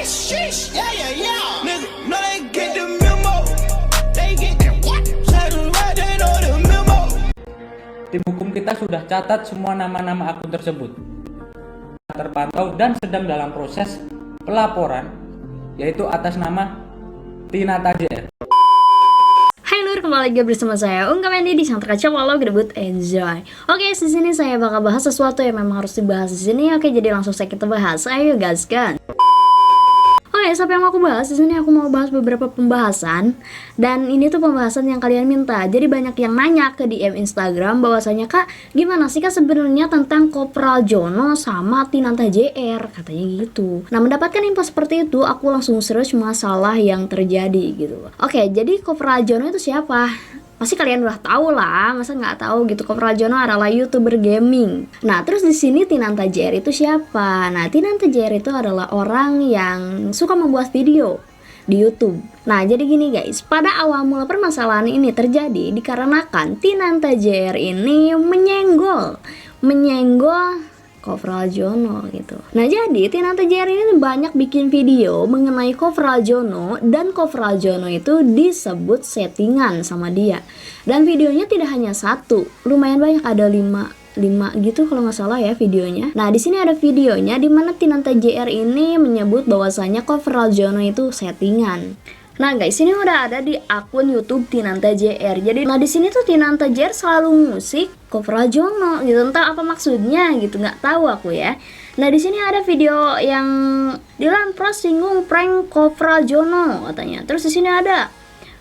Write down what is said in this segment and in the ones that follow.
sheesh, yeah, yeah, yeah. Nigga, no, they get the memo. They get the what? Say the right, they know the memo. Tim hukum kita sudah catat semua nama-nama akun tersebut. Terpantau dan sedang dalam proses pelaporan, yaitu atas nama Tinata JR. Hai Lur, kembali lagi bersama saya Unga Mendi di Santra Kaca Walau Debut Enjoy. Oke, di sini saya bakal bahas sesuatu yang memang harus dibahas di sini. Oke, jadi langsung saya kita bahas. Ayo gaskan. Oke, siapa yang mau aku bahas di sini? Aku mau bahas beberapa pembahasan, dan ini tuh pembahasan yang kalian minta. Jadi banyak yang nanya ke DM Instagram bahwasanya, Kak, gimana sih Kak sebenarnya tentang Kopral Jono sama Tinata JR, katanya gitu. Nah, mendapatkan info seperti itu, aku langsung search masalah yang terjadi gitu. Oke, jadi Kopral Jono itu siapa? Pasti kalian udah tahu lah, masa nggak tahu gitu. Kopral Jono adalah YouTuber gaming. Nah, terus di sini Tinata JR itu siapa? Nah, Tinata JR itu adalah orang yang suka membuat video di YouTube. Nah, jadi gini guys, pada awal mula permasalahan ini terjadi dikarenakan Tinata JR ini menyenggol Kopral Jono gitu. Nah, jadi Tinata JR ini banyak bikin video mengenai Kopral Jono, dan Kopral Jono itu disebut settingan sama dia. Dan videonya tidak hanya satu, lumayan banyak, ada 5 gitu kalau nggak salah ya videonya. Nah, di sini ada videonya di mana Tinata JR ini menyebut bahwasanya Kopral Jono itu settingan. Nah guys, ini udah ada di akun YouTube Tinata JR. Jadi, nah di sini tuh Tinata JR selalu musik Kopral Jono gitu. Entah apa maksudnya gitu, nggak tahu aku ya. Nah di sini ada video yang Dilan Pros singgung prank Kopral Jono katanya. Terus di sini ada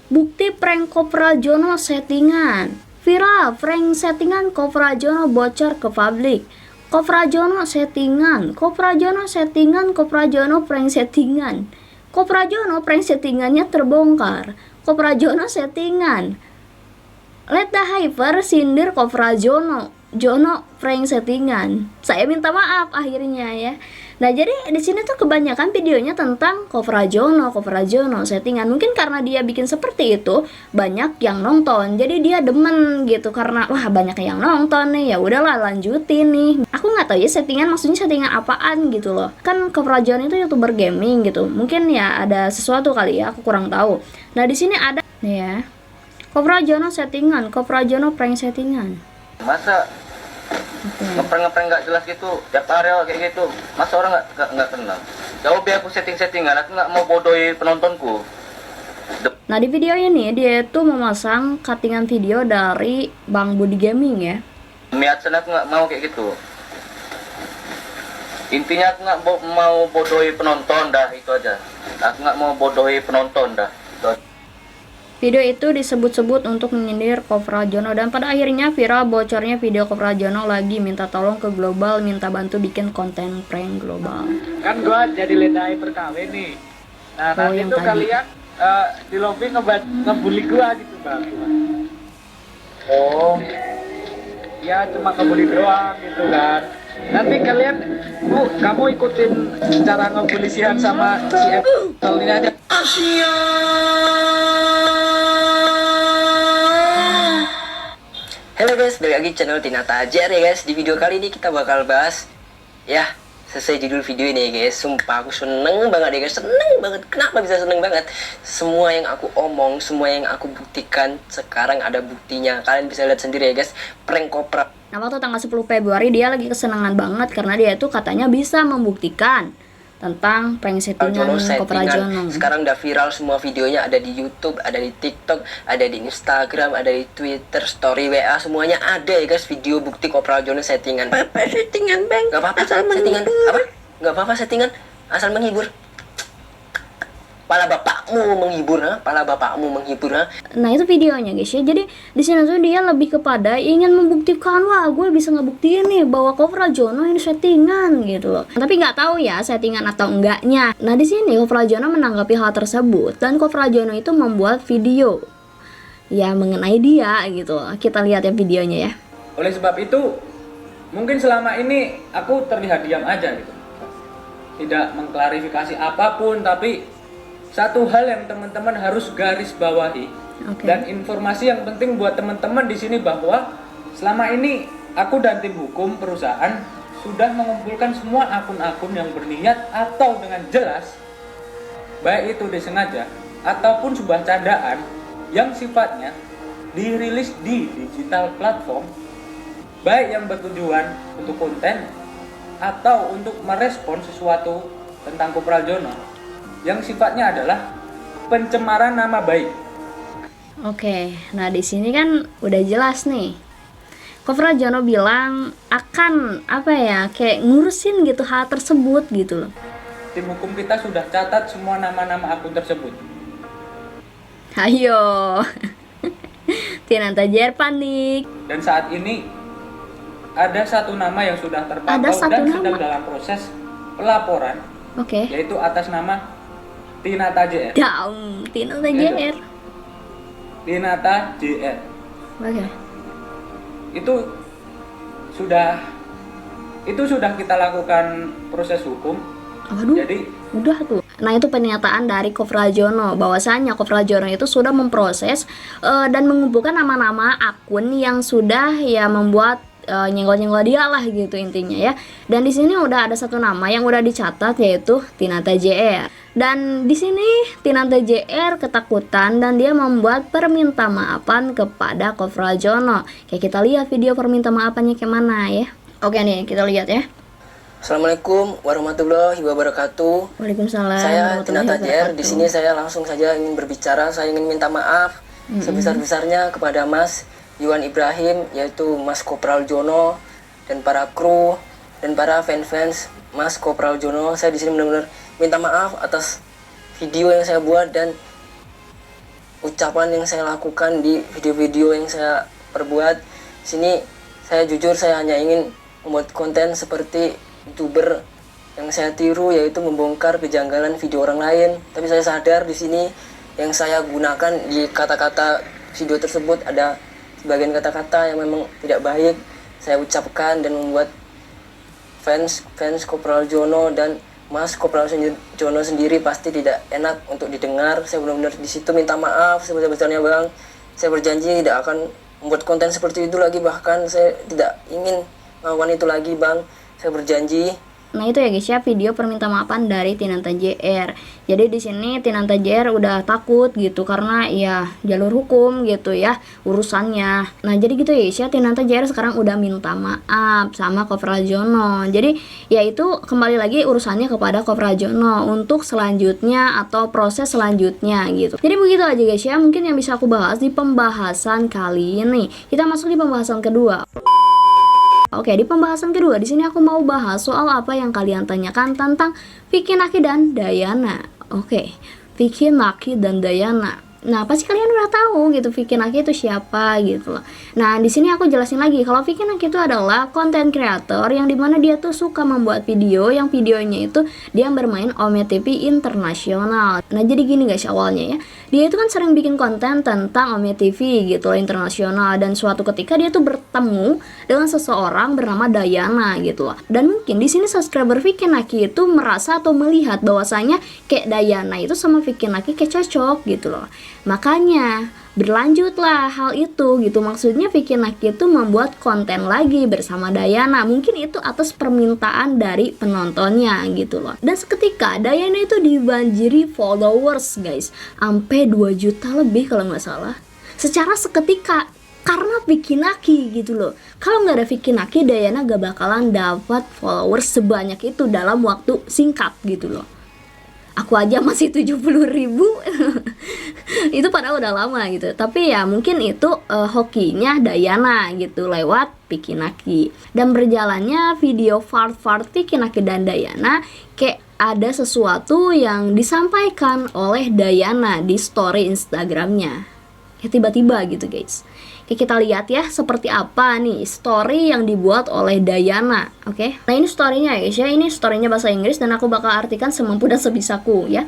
bukti prank Kopral Jono settingan. Viral prank settingan Kopral Jono bocor ke publik. Kopral Jono settingan, Kopral Jono settingan, Kopral Jono prank settingan. Kopral Jono prank settingannya terbongkar. Kopral Jono settingan. Let the Hyper sindir Kopral Jono prank settingan. Saya minta maaf akhirnya ya. Nah, jadi di sini tuh kebanyakan videonya tentang Kopral Jono settingan. Mungkin karena dia bikin seperti itu, banyak yang nonton. Jadi dia demen gitu, karena wah banyak yang nonton nih, ya udahlah lanjutin nih. Aku nggak tahu ya settingan maksudnya settingan apaan gitu loh. Kan Kopral Jono itu YouTuber gaming gitu. Mungkin ya ada sesuatu kali ya, aku kurang tahu. Nah, di sini ada nih ya. Kopral Jono settingan, Kopral Jono prank settingan. Masa ngeprank nggak jelas gitu tiap hari kayak gitu, masa orang nggak kenal. Jauh biar aku settingan, aku nggak mau bodohi penontonku. Nah, di video ini dia itu memasang cuttingan video dari Bang Budi Gaming ya. Niat sana aku nggak mau kayak gitu. Intinya aku nggak mau bodohi penonton, dah itu aja. Aku nggak mau bodohi penonton, dah itu aja. Video itu disebut-sebut untuk menyindir Kopral Jono, dan pada akhirnya viral bocornya video Kopral Jono lagi minta tolong ke Global, minta bantu bikin konten prank Global. Kan gua jadi Lendai perkawin nih. Nah, nanti tuh kalian di lobby ngebully gua gitu, Bang. Oh. Ya cuma ngebully doang gitu kan. Nanti kalian kamu ikutin cara ngebully Sihan sama si Apple ini aja. Halo guys, balik lagi channel Tinata JR ya guys. Di video kali ini kita bakal bahas ya sesuai judul video ini ya guys. Sumpah aku seneng banget ya guys, seneng banget. Kenapa bisa seneng banget? Semua yang aku omong, semua yang aku buktikan sekarang ada buktinya. Kalian bisa lihat sendiri ya guys. Prank Kopral. Nah, waktu tanggal 10 Februari dia lagi kesenangan banget karena dia itu katanya bisa membuktikan tentang prank settingan Kopral Jono. Sekarang udah viral semua videonya, ada di YouTube, ada di TikTok, ada di Instagram, ada di Twitter, story WA, semuanya ada ya guys video bukti Kopral Jono settingan. Apa settingan, Bang? Gak apa-apa settingan. Apa? Gak apa-apa settingan, asal menghibur. Pala bapakmu menghibur, ha? Pala bapakmu menghibur, ha? Nah, itu videonya guys ya. Jadi di sini tuh dia lebih kepada ingin membuktikan, wah gue bisa ngebuktiin nih bahwa Kopral Jono ini settingan gitu loh. Tapi nggak tahu ya settingan atau enggaknya. Nah, di sini Kopral Jono menanggapi hal tersebut, dan Kopral Jono itu membuat video ya mengenai dia gitu loh. Kita lihat ya videonya ya. Oleh sebab itu, mungkin selama ini aku terlihat diam aja gitu. Tidak mengklarifikasi apapun, tapi satu hal yang teman-teman harus garis bawahi, dan informasi yang penting buat teman-teman di sini bahwa selama ini aku dan tim hukum perusahaan sudah mengumpulkan semua akun-akun yang berniat atau dengan jelas baik itu disengaja ataupun sebuah candaan yang sifatnya dirilis di digital platform, baik yang bertujuan untuk konten atau untuk merespon sesuatu tentang Kopral Jono yang sifatnya adalah pencemaran nama baik. Oke, nah di sini kan udah jelas nih. Kopral Jono bilang akan kayak ngurusin gitu hal tersebut gitu loh. Tim hukum kita sudah catat semua nama-nama akun tersebut. Ayo. Tinanta JR panik. Dan saat ini ada satu nama yang sudah terpantau dan sedang dalam proses pelaporan, yaitu atas nama Tinata JR. Tinata JR. Tinata JR. Oke. Itu sudah kita lakukan proses hukum. Waduh, jadi udah tuh. Nah itu pernyataan dari Kopral Jono bahwasanya Kopral Jono itu sudah memproses dan mengumpulkan nama-nama akun yang sudah ya membuat nyenggol-nyenggol dia lah gitu intinya ya. Dan di sini udah ada satu nama yang udah dicatat yaitu Tinata JR. Dan di sini Tinata JR ketakutan dan dia membuat perminta maafan kepada Kopral Jono. Kayak kita lihat video perminta maafannya kayak mana ya. Oke nih kita lihat ya. Assalamualaikum warahmatullahi wabarakatuh. Waalaikumsalam. Saya Tinata JR. Di sini saya langsung saja ingin berbicara. Saya ingin minta maaf sebesar-besarnya kepada Mas Yuan Ibrahim, yaitu Mas Kopral Jono dan para kru dan para fans Mas Kopral Jono. Saya di sini benar-benar minta maaf atas video yang saya buat dan ucapan yang saya lakukan di video-video yang saya perbuat. Sini saya jujur saya hanya ingin membuat konten seperti YouTuber yang saya tiru, yaitu membongkar kejanggalan video orang lain. Tapi saya sadar di sini yang saya gunakan di kata-kata video tersebut ada sebagian kata-kata yang memang tidak baik saya ucapkan dan membuat fans Kopral Jono dan Mas Kopral Jono sendiri pasti tidak enak untuk didengar. Saya benar-benar di situ minta maaf sebesar-besarnya Bang. Saya berjanji tidak akan membuat konten seperti itu lagi, bahkan saya tidak ingin melakukan itu lagi Bang. Saya berjanji. Nah itu ya guys ya video perminta maafan dari Tinanta JR. Jadi di sini Tinanta JR udah takut gitu karena ya jalur hukum gitu ya urusannya. Nah jadi gitu ya guys ya, Tinanta JR sekarang udah minta maaf sama Kopral Jono. Jadi ya itu kembali lagi urusannya kepada Kopral Jono untuk selanjutnya atau proses selanjutnya gitu. Jadi begitu aja guys ya, mungkin yang bisa aku bahas di pembahasan kali ini. Kita masuk di pembahasan kedua. Oke, di pembahasan kedua di sini aku mau bahas soal apa yang kalian tanyakan tentang Vicky Naki dan Dayana. Oke, Vicky Naki dan Dayana. Nah, pasti kalian udah tahu gitu Vicky Naki itu siapa gitu loh. Nah, di sini aku jelasin lagi kalau Vicky Naki itu adalah konten kreator yang dimana dia tuh suka membuat video yang videonya itu dia bermain Ome TV internasional. Nah, jadi gini guys awalnya ya. Dia itu kan sering bikin konten tentang Ome TV gitu loh internasional, dan suatu ketika dia tuh bertemu dengan seseorang bernama Dayana gitu loh. Dan mungkin di sini subscriber Vicky Naki itu merasa atau melihat bahwasanya kayak Dayana itu sama Vicky Naki kayak cocok gitu loh. Makanya berlanjutlah hal itu gitu. Maksudnya Vicky Naki itu membuat konten lagi bersama Dayana. Mungkin itu atas permintaan dari penontonnya gitu loh. Dan seketika Dayana itu dibanjiri followers guys, sampai 2 juta lebih kalau nggak salah. Secara seketika karena Vicky Naki gitu loh. Kalau nggak ada Vicky Naki, Dayana gak bakalan dapat followers sebanyak itu dalam waktu singkat gitu loh. Aku aja masih 70.000 itu padahal udah lama gitu. Tapi ya mungkin itu hokinya Dayana gitu lewat Vicky Naki. Dan berjalannya video part Vicky Naki dan Dayana, kayak ada sesuatu yang disampaikan oleh Dayana di story Instagramnya. Ya tiba-tiba gitu guys. Kayak kita lihat ya seperti apa nih story yang dibuat oleh Dayana. Oke. Nah ini storynya guys ya. Ini storynya bahasa Inggris dan aku bakal artikan semampu dan sebisaku ya.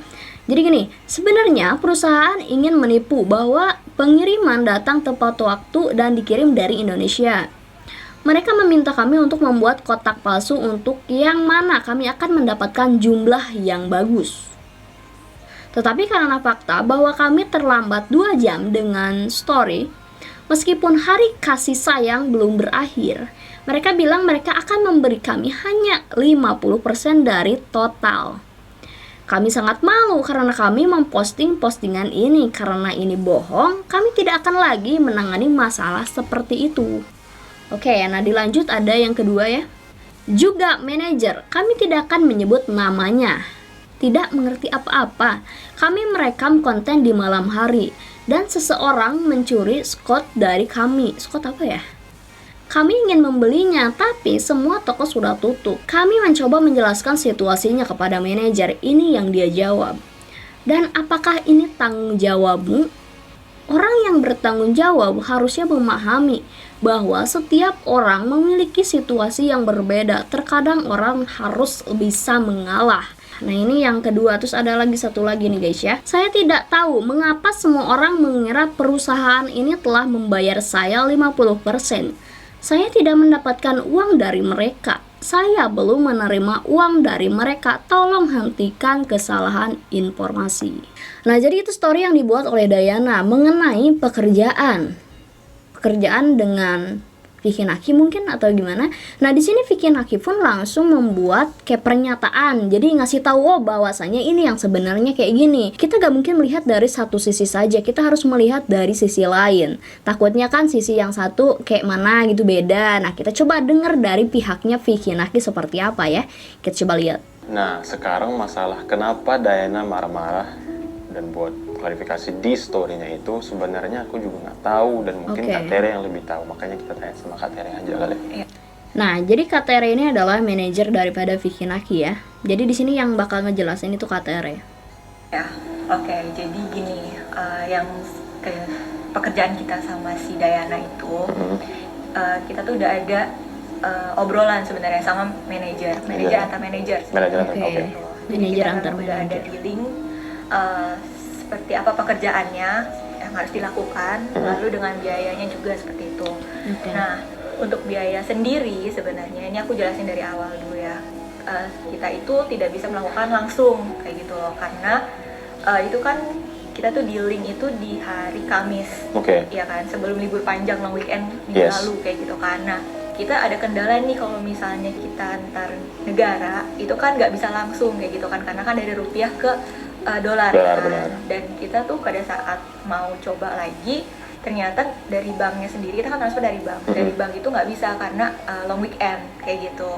Jadi gini, sebenarnya perusahaan ingin menipu bahwa pengiriman datang tepat waktu dan dikirim dari Indonesia. Mereka meminta kami untuk membuat kotak palsu untuk yang mana kami akan mendapatkan jumlah yang bagus. Tetapi karena fakta bahwa kami terlambat 2 jam dengan story, meskipun hari kasih sayang belum berakhir, mereka bilang mereka akan memberi kami hanya 50% dari total. Kami sangat malu karena kami memposting postingan ini. Karena ini bohong, kami tidak akan lagi menangani masalah seperti itu. Oke, nah dilanjut ada yang kedua ya. Juga manajer, kami tidak akan menyebut namanya. Tidak mengerti apa-apa. Kami merekam konten di malam hari dan seseorang mencuri Scott dari kami. Scott apa ya? Kami ingin membelinya, tapi semua toko sudah tutup. Kami mencoba menjelaskan situasinya kepada manajer. Ini yang dia jawab. Dan apakah ini tanggung jawabmu? Orang yang bertanggung jawab harusnya memahami bahwa setiap orang memiliki situasi yang berbeda. Terkadang orang harus bisa mengalah. Nah ini yang kedua. Terus ada lagi satu lagi nih guys ya. Saya tidak tahu mengapa semua orang mengira perusahaan ini telah membayar saya 50%. Saya tidak mendapatkan uang dari mereka. Saya belum menerima uang dari mereka. Tolong hentikan kesalahan informasi. Nah, jadi itu story yang dibuat oleh Dayana mengenai pekerjaan. Pekerjaan dengan Vicky Naki mungkin atau gimana. Nah, di sini Vicky Naki pun langsung membuat kayak pernyataan. Jadi ngasih tahu bahwasanya ini yang sebenarnya kayak gini. Kita gak mungkin melihat dari satu sisi saja. Kita harus melihat dari sisi lain. Takutnya kan sisi yang satu kayak mana gitu beda. Nah, kita coba dengar dari pihaknya Vicky Naki seperti apa ya. Kita coba lihat. Nah, sekarang masalah kenapa Dayana marah-marah dan buat klarifikasi di story-nya itu sebenarnya aku juga nggak tahu dan mungkin Kak Tere yang lebih tahu, makanya kita tanya sama Kak Tere aja kali. Nah, jadi Kak Tere ini adalah manajer daripada Vicky Naki ya. Jadi di sini yang bakal ngejelasin itu Kak Tere. Ya, oke. Jadi gini, yang pekerjaan kita sama si Dayana itu, kita tuh udah ada obrolan sebenarnya sama manajer antar manajer. Manajer antar manajer. Udah ada dealing seperti apa pekerjaannya yang harus dilakukan, lalu dengan biayanya juga seperti itu. Nah, untuk biaya sendiri sebenarnya ini aku jelasin dari awal dulu ya. Kita itu tidak bisa melakukan langsung kayak gitu loh, karena itu kan kita tuh dealing itu di hari Kamis, ya kan, sebelum libur panjang long weekend minggu lalu kayak gitu kan. Nah, kita ada kendala nih kalau misalnya kita antar negara itu kan nggak bisa langsung kayak gitu kan, karena kan dari rupiah ke dolar kan. Dan kita tuh pada saat mau coba lagi ternyata dari banknya sendiri, kita kan transfer dari bank itu nggak bisa karena long weekend kayak gitu.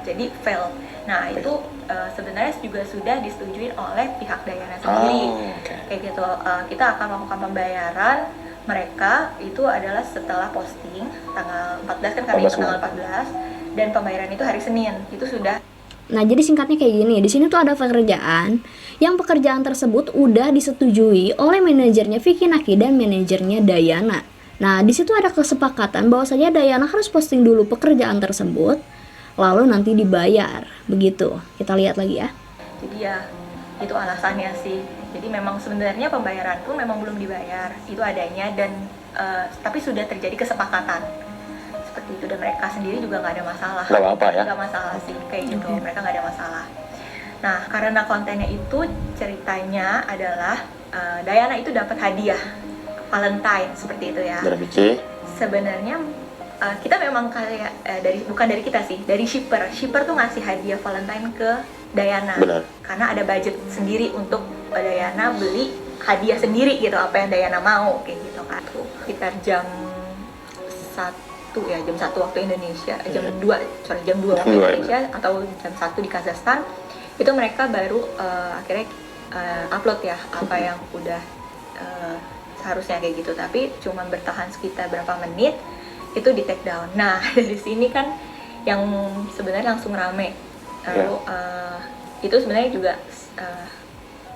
Jadi fail. Nah itu sebenarnya juga sudah disetujui oleh pihak Dayana sendiri kayak gitu. Kita akan melakukan pembayaran mereka itu adalah setelah posting tanggal 14 kan, kami itu tanggal 14, dan pembayaran itu hari Senin itu sudah. Nah, jadi singkatnya kayak gini. Di sini tuh ada pekerjaan yang pekerjaan tersebut udah disetujui oleh manajernya Vicky Naki dan manajernya Dayana. Nah, di situ ada kesepakatan bahwasanya Dayana harus posting dulu pekerjaan tersebut, lalu nanti dibayar. Begitu. Kita lihat lagi ya. Jadi ya itu alasannya sih. Jadi memang sebenarnya pembayaran pun memang belum dibayar. Itu adanya dan tapi sudah terjadi kesepakatan seperti itu, dan mereka sendiri juga nggak ada masalah. Nggak apa-apa ya? Nggak masalah sih kayak gitu. Mereka nggak ada masalah. Nah, karena kontennya itu ceritanya adalah Dayana itu dapat hadiah Valentine seperti itu ya. Sebenarnya kita memang kayak bukan dari kita sih, dari shipper tuh ngasih hadiah Valentine ke Dayana. Karena ada budget sendiri untuk Dayana beli hadiah sendiri gitu, apa yang Dayana mau kayak gitu kan. Sekitar jam 1 ya, jam 1 waktu Indonesia, jam 2 waktu Indonesia atau jam 1 di Kazakhstan, itu mereka baru akhirnya upload ya apa yang udah seharusnya kayak gitu, tapi cuma bertahan sekitar berapa menit itu di take down. Nah dari sini kan yang sebenarnya langsung rame, lalu itu sebenarnya juga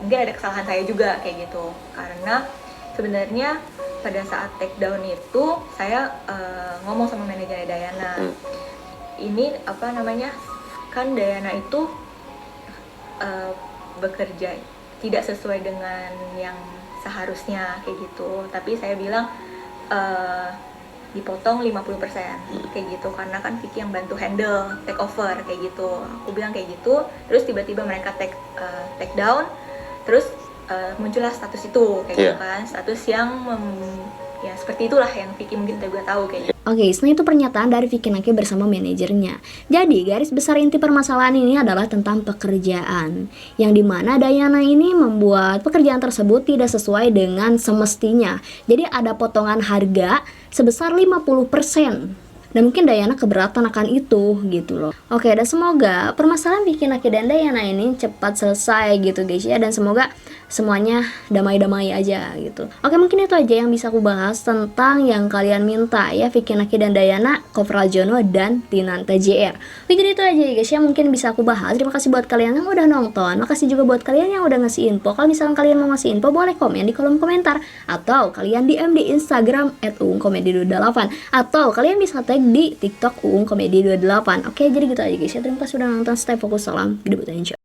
mungkin ada kesalahan saya juga kayak gitu, karena sebenarnya pada saat take down itu saya ngomong sama manajer Dayana, ini apa namanya, kan Dayana itu bekerja tidak sesuai dengan yang seharusnya kayak gitu, tapi saya bilang dipotong 50% kayak gitu, karena kan Vicky yang bantu handle take over kayak gitu. Aku bilang kayak gitu, terus tiba-tiba mereka take down, terus muncullah status itu kayak gitu kan, status yang Ya seperti itulah yang Vicky mungkin juga tahu kayaknya. Oke, nah itu pernyataan dari Vicky Naki bersama manajernya. Jadi, garis besar inti permasalahan ini adalah tentang pekerjaan. Yang dimana Dayana ini membuat pekerjaan tersebut tidak sesuai dengan semestinya. Jadi ada potongan harga sebesar 50%. Dan mungkin Dayana keberatan akan itu gitu loh. Oke, dan semoga permasalahan Vicky Naki dan Dayana ini cepat selesai gitu guys ya. Dan semoga semuanya damai-damai aja gitu. Oke, mungkin itu aja yang bisa aku bahas tentang yang kalian minta ya, Vicky Naki dan Dayana, Kofrajono dan Tinanta JR. Mungkin itu aja ya guys ya, mungkin bisa aku bahas. Terima kasih buat kalian yang udah nonton. Makasih juga buat kalian yang udah ngasih info. Kalau misalkan kalian mau ngasih info, boleh komen di kolom komentar, atau kalian DM di Instagram @uungkomedi28, atau kalian bisa tag di TikTok uungkomedi28. Oke, jadi gitu aja guys ya. Terima kasih udah nonton. Stay fokus, salam gede buta.